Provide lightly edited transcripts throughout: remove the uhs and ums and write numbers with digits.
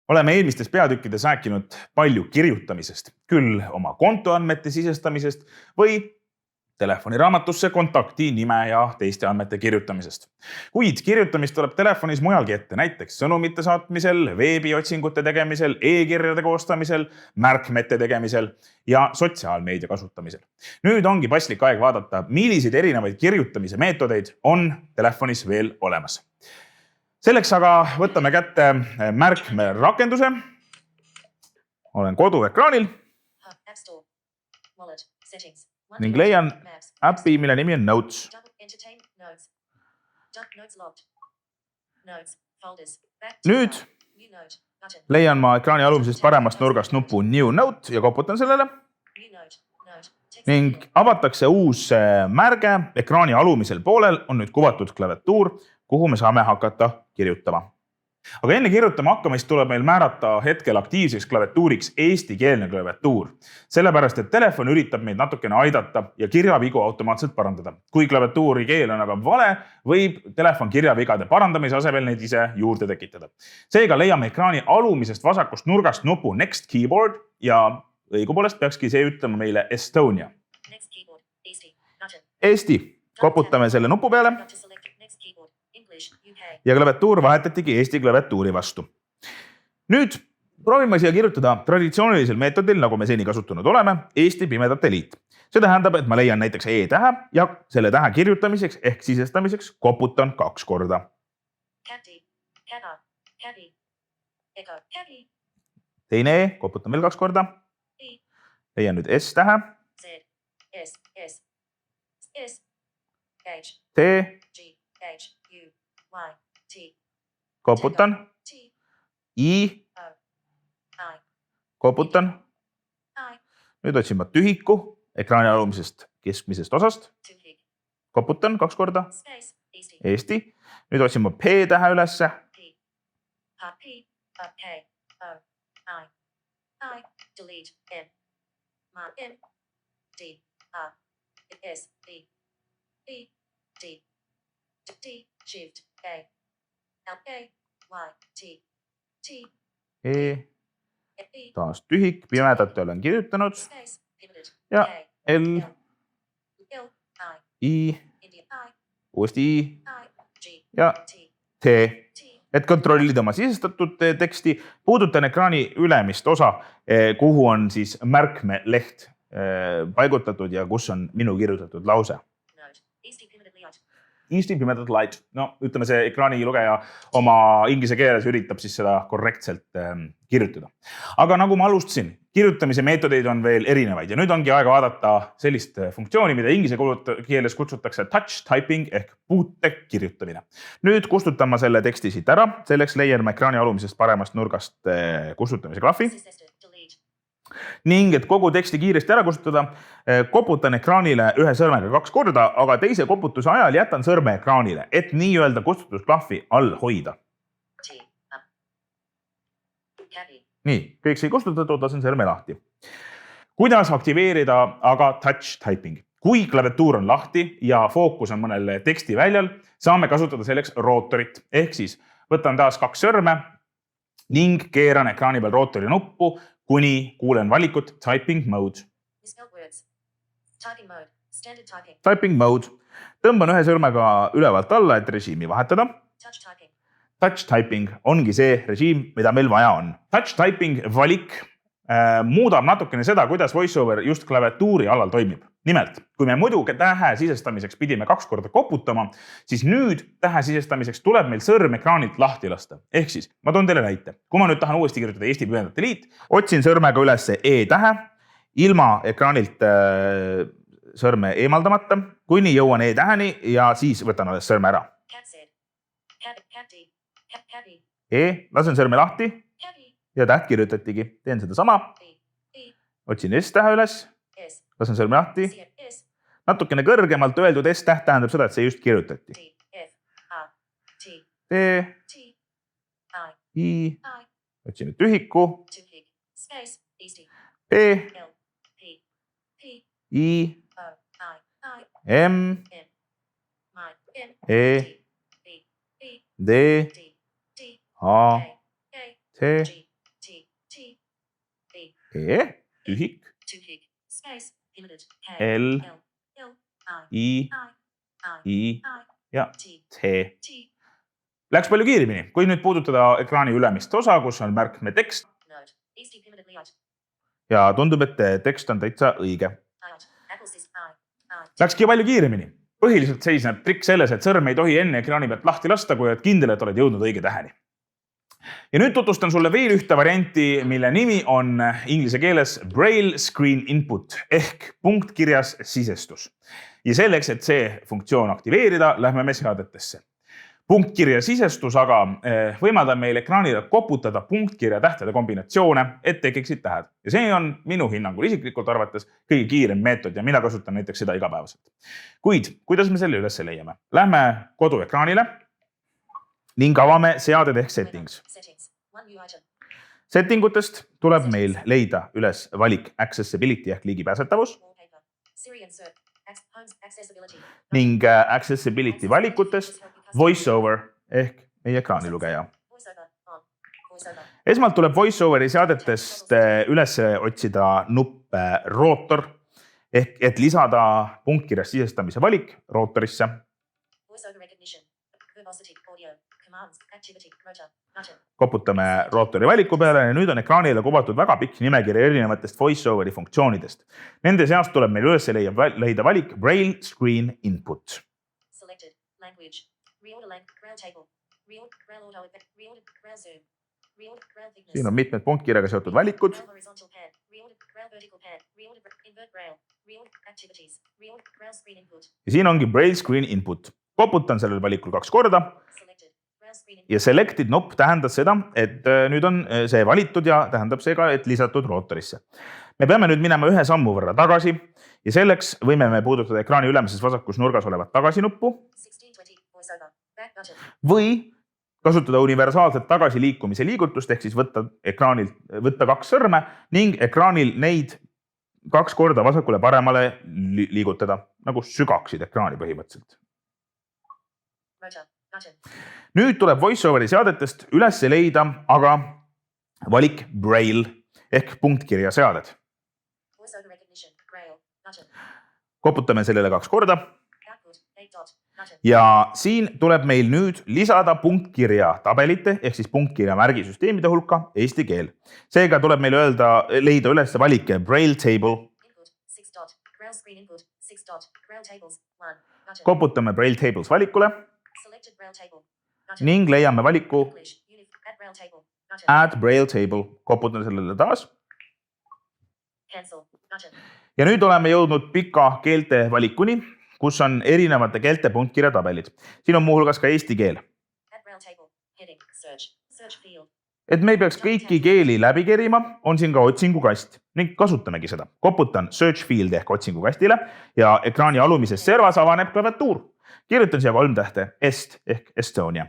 Oleme eelmistes peatükkides rääkinud palju kirjutamisest, küll oma kontoandmete sisestamisest või telefoniraamatusse kontakti nime ja teiste andmete kirjutamisest. Kuid kirjutamist tuleb telefonis mujalgi ette, näiteks sõnumite saatmisel, veebiotsingute tegemisel, e-kirjade koostamisel, märkmete tegemisel ja sotsiaalmeedia kasutamisel. Nüüd ongi paslik aeg vaadata, milliseid erinevaid kirjutamise meetodeid on telefonis veel olemas. Selleks aga võtame kätte märkme rakenduse. Olen koduekraanil ning leian äpi, mille nimi on Notes. Nüüd leian ma ekraani alumisest paremast nurgast nupu New Note ja koputan sellele. Ning avatakse uus märge. Ekraani alumisel poolel on nüüd kuvatud klaviatuur, kuhu me saame hakata kirjutama. Aga enne kirjutama hakkamist tuleb meil määrata hetkel aktiivseks klaviatuuriks eestikeelne klaviatuur. Sellepärast, et telefon üritab meid natukene aidata ja kirjavigu automaatselt parandada. Kui klaviatuuri keel on aga vale, võib telefon kirjavigade parandamise asemel neid ise juurde tekitada. Seega leiame ekraani alumisest vasakust nurgast nupu Next Keyboard ja õigupoolest peakski see ütlema meile Estonia. Eesti. Koputame selle nupu peale. Ja klaviatuur vahetatigi Eesti klaviatuuri vastu. Nüüd proovime siia kirjutada traditsioonilisel meetodil, nagu me seni kasutanud oleme, Eesti Pimedate Liit. See tähendab, et ma leian näiteks E-tähe ja selle tähe kirjutamiseks ehk sisestamiseks koputan 2 korda. Teine E, koputan veel 2 korda. Leian nüüd S-tähe. T. Koputan. I. Koputan. Nüüd otsin ma tühiku ekraani alumisest keskmisest osast. Koputan 2 korda. Eesti. Nüüd otsin ma P-tähe ülesse. E. Taas tühik, pimedate olen kirjutanud. Ja L. I. Uuesti I. Ja T. Et kontrollida oma sisestatud teksti, puudutan ekraani ülemist osa, kuhu on siis märkmeleht paigutatud ja kus on minu kirjutatud lause. Eesti Pimedate Light. No, ütleme see ekraani lugeja oma inglise keeles üritab siis seda korrektselt kirjutada. Aga nagu ma alustasin, kirjutamise meetodeid on veel erinevaid ja nüüd ongi aega vaadata sellist funktsiooni, mida inglise keeles kutsutakse touch typing ehk puute kirjutamine. Nüüd kustutan ma selle teksti siit ära. Selleks leian ma ekraani alumisest paremast nurgast kustutamise klahvi. Ning et kogu teksti kiiresti ära kustutada, koputan ekraanile ühe sõrmega 2 korda, aga teise koputuse ajal jätan sõrme ekraanile, et nii-öelda kustutusklahvi all hoida. Nii, kõik sai kustutatud, lasen sõrme lahti. Kuidas aktiveerida aga touch typing? Kui klaviatuur on lahti ja fookus on mõnel teksti väljal, saame kasutada selleks rootorit. Ehk siis võtan taas 2 sõrme ning keeran ekraani peal rootori nuppu, kuni kuulen valikut Typing Mode. Typing Mode. Tõmban ühe sõrmega ülevalt alla, et režiimi vahetada. Touch Typing ongi see režiim, mida meil vaja on. Touch Typing valik muudab natukene seda, kuidas VoiceOver just klaviatuuri alal toimib. Nimelt, kui me muidu tähe sisestamiseks pidime 2 korda koputama, siis nüüd tähe sisestamiseks tuleb meil sõrm ekraanilt lahti lasta. Ehk siis, ma toon teile näite. Kui ma nüüd tahan uuesti kirjutada Eesti Pimedate Liit, otsin sõrmega üles E-tähe, ilma ekraanilt sõrme eemaldamata, kuni jõuan E-täheni ja siis võtan alles sõrme ära. E, lasen sõrme lahti ja täht kirjutatigi. Teen seda sama. Otsin S-tähe üles. Lasen sõrme lahti. Natukene kõrgemalt öeldud S-täht tähendab seda, et see just kirjutati. T, I, otsin nüüd tühiku. P, I, M, E, D, A, T, E, tühik, L, I ja T. Läks palju kiiremini. Kui nüüd puudutada ekraani ülemist osa, kus on märkme tekst ja tundub, et tekst on täitsa õige. Läkski palju kiiremini. Põhiliselt seisneb trikk selles, et sõrm ei tohi enne ekraani pealt lahti lasta, kui oled kindel, et oled jõudnud õige täheni. Ja nüüd tutvustan sulle veel ühte varianti, mille nimi on inglise keeles Braille Screen Input ehk punktkirjas sisestus. Ja selleks, et see funktsioon aktiveerida, lähme me seadetesse. Punktkirja sisestus aga võimaldab meil ekraanile koputada punktkirja tähtede kombinatsioone, et tekiksid tähed. Ja see on minu hinnangul isiklikult arvates kõige kiirem meetod ja mina kasutan näiteks seda igapäevaselt. Kuid, kuidas me selle üles leiame? Lähme koduekraanile ning avame seaded ehk settings. Settingutest tuleb meil leida üles valik Accessibility ehk ligipääsetavus ning Accessibility valikutest VoiceOver ehk meie ekraanilugeja. Esmalt tuleb VoiceOveri seadetest üles otsida nupp rootor ehk et lisada punktkirjas sisestamise valik rootorisse. Koputame rootori valiku peale ja nüüd on ekraanile kuvatud väga pikk nimekiri erinevatest VoiceOveri funktsioonidest. Nende seast tuleb meil üles leida valik Braille Screen Input. Siin on mitmed punktkirjaga seotud valikud. Ja siin ongi Braille Screen Input. Koputan sellel valikul 2 korda. Ja selected nupp tähendab seda, et nüüd on see valitud ja tähendab see ka, et lisatud rootorisse. Me peame nüüd minema ühe sammu võrra tagasi ja selleks võime me puudutada ekraani ülemises vasakus nurgas olevat tagasinuppu või kasutada universaalset tagasiliikumise liigutust ehk siis võtta 2 sõrme ning ekraanil neid 2 korda vasakule paremale liigutada, nagu sügaksid ekraani põhimõtteliselt. Nüüd tuleb VoiceOveri seadetest üles leida aga valik Braille ehk punktkirja seaded. Koputame sellele 2 korda. Ja siin tuleb meil nüüd lisada punktkirja tabelite ehk siis punktkirja märgisüsteemide hulka eesti keel. Seega tuleb meil leida üles valik Braille Table. Koputame Braille Tables valikule ning leiame valiku Add Braille Table. Koputan sellele taas. Ja nüüd oleme jõudnud pika keelte valikuni, kus on erinevate keelte punktkirja tabelid. Siin on muuhulgas ka eesti keel. Et me ei peaks kõiki keeli läbi kerima, on siin ka otsingukast ning kasutamegi seda. Koputan Search Field ehk otsingukastile ja ekraani alumises servas avaneb klaviatuur. Kirjutan siia 3 tähte EST ehk Estonia.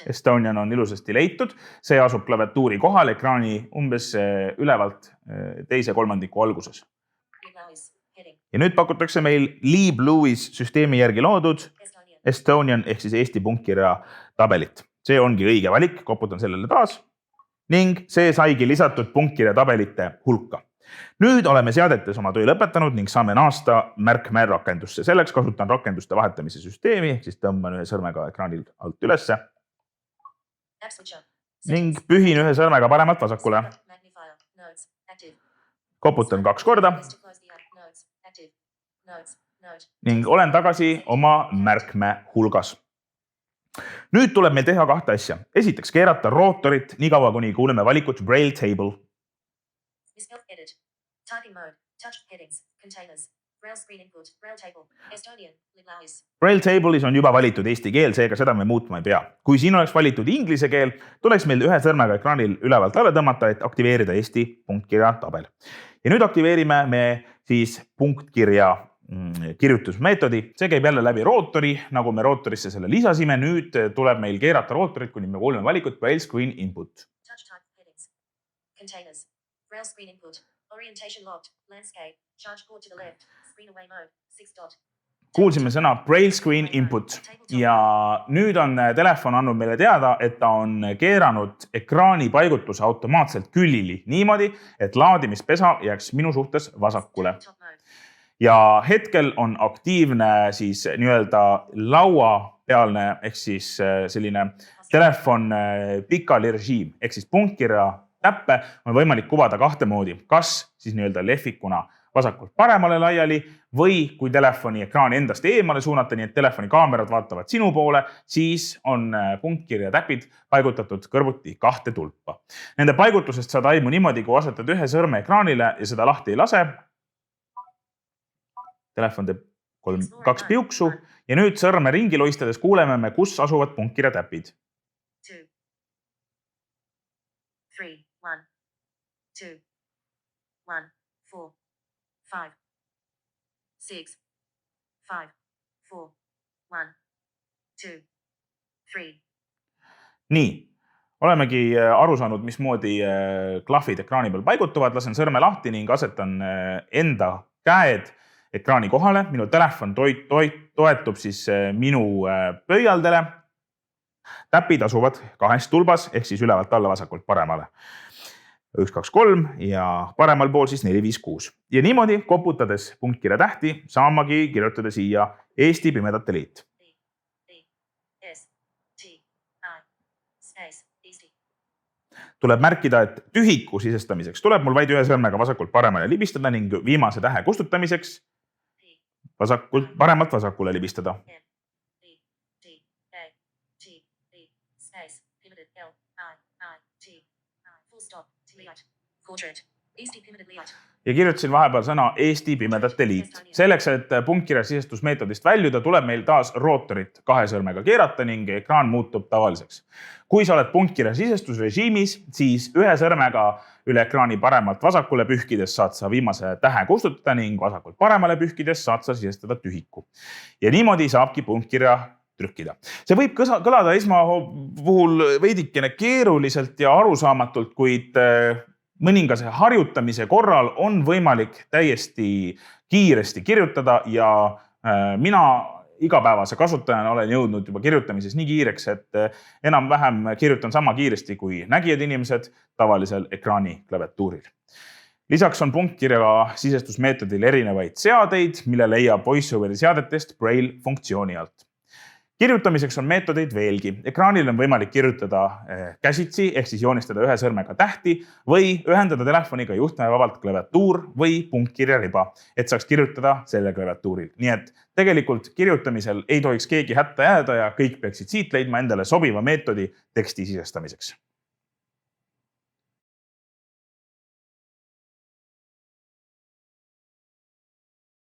Estonian on ilusasti leitud. See asub klaviatuuri kohal ekraani umbes ülevalt 2/3 alguses. Ja nüüd pakutakse meil Lee Blue'is süsteemi järgi loodud Estonian ehk siis Eesti punktkirja tabelit. See ongi õige valik. Koputan sellele taas. Ning see saigi lisatud punktkirja tabelite hulka. Nüüd oleme seadetes oma töö lõpetanud ning saame naasta märkme rakendusse. Selleks kasutan rakenduste vahetamise süsteemi, ehk siis tõmban ühe sõrmega ekraanil alt ülesse ning pühin ühe sõrmega paremalt vasakule. Koputan 2 korda ning olen tagasi oma märkme hulgas. Nüüd tuleb meil teha 2 asja. Esiteks keerata rootorit nii kaua, kuni kuuleme valikut Braille Table. Braille Table'is on juba valitud eesti keel, seega seda me muutma ei pea. Kui siin oleks valitud inglise keel, tuleks meil ühe sõrmega ekraanil ülevalt alla tõmmata, et aktiveerida Eesti punktkirja tabel. Ja nüüd aktiveerime me siis punktkirja kirjutusmeetodi. See käib jälle läbi rootori, nagu me rootorisse selle lisasime. Nüüd tuleb meil keerata rootorit, kuni me kuuleme valikut Braille Screen Input. Braille Screen Input. Orientation locked. Landscape. Charge board to the left. Screen away mode. 6 dot. kuulsime sõna braille screen input ja nüüd on telefon andnud meile teada, et ta on keeranud ekraani paigutuse automaatselt küljili niimoodi, et laadimispesa jääks minu suhtes vasakule. Ja hetkel on aktiivne siis nii-öelda lauapealne ehk siis selline telefon pikali režiim ehk siis punktkirja täppe on võimalik kuvada kahte moodi. Kas siis nii-öelda lehvikuna vasakult paremale laiali või kui telefoni ekraani endast eemale suunata, nii et telefoni kaamerad vaatavad sinu poole, siis on punktkirja täpid paigutatud kõrvuti kahte tulpa. Nende paigutusest saad aimu niimoodi, kui asetad ühe sõrme ekraanile ja seda lahti ei lase. Telefon teeb 2 piuksu ja nüüd sõrme ringi loistades kuuleme me, kus asuvad punktkirja täpid. 2, 3, 1, 2, 1, 4, 5, 6, 5, 4, 1, 2, 3. Nii, olemegi aru saanud, mismoodi klahvid ekraani peal paigutuvad. Lasen sõrme lahti ning asetan enda käed ekraani kohale. Minu telefon toetub siis minu pöialdele. Täpid asuvad kahes tulbas ehk siis ülevalt alla vasakult paremale. 1, 2, 3 ja paremal pool siis 4, 5, 6. Ja niimoodi koputades punktkirja tähti saamagi kirjutada siia Eesti Pimedate Liit. Tuleb märkida, et tühiku sisestamiseks tuleb mul vaid ühe sõrmega vasakult paremale libistada ning viimase tähe kustutamiseks paremalt vasakule libistada. Ja kirjutasin vahepeal sõna Eesti Pimedate Liit. Selleks, et punktkirja sisestusmeetodist väljuda, tuleb meil taas rootorit kahe sõrmega keerata ning ekraan muutub tavaliseks. Kui sa oled punktkirja sisestusrežiimis, siis ühe sõrmega üle ekraani paremalt vasakule pühkides saad sa viimase tähe kustutada ning vasakult paremale pühkides saad sa sisestada tühiku. Ja niimoodi saabki punktkirja trükkida. See võib kõlada esmapuhul veidikene keeruliselt ja arusaamatult, kuid mõningase harjutamise korral on võimalik täiesti kiiresti kirjutada ja mina igapäevase kasutajana olen jõudnud juba kirjutamises nii kiireks, et enam-vähem kirjutan sama kiiresti kui nägijad inimesed tavalisel ekraani klaviatuuril. Lisaks on punktkirja sisestusmeetodil erinevaid seadeid, mille leiab VoiceOveri seadetest Braille funktsiooni alt. Kirjutamiseks on meetodeid veelgi. Ekraanil on võimalik kirjutada käsitsi ehk siis joonistada ühe sõrmega tähti või ühendada telefoniga juhtmevabalt klaviatuur või punktkirja riba, et saaks kirjutada selle klaviatuuril. Nii et tegelikult kirjutamisel ei tohiks keegi hätta jääda ja kõik peaksid siit leidma endale sobiva meetodi teksti sisestamiseks.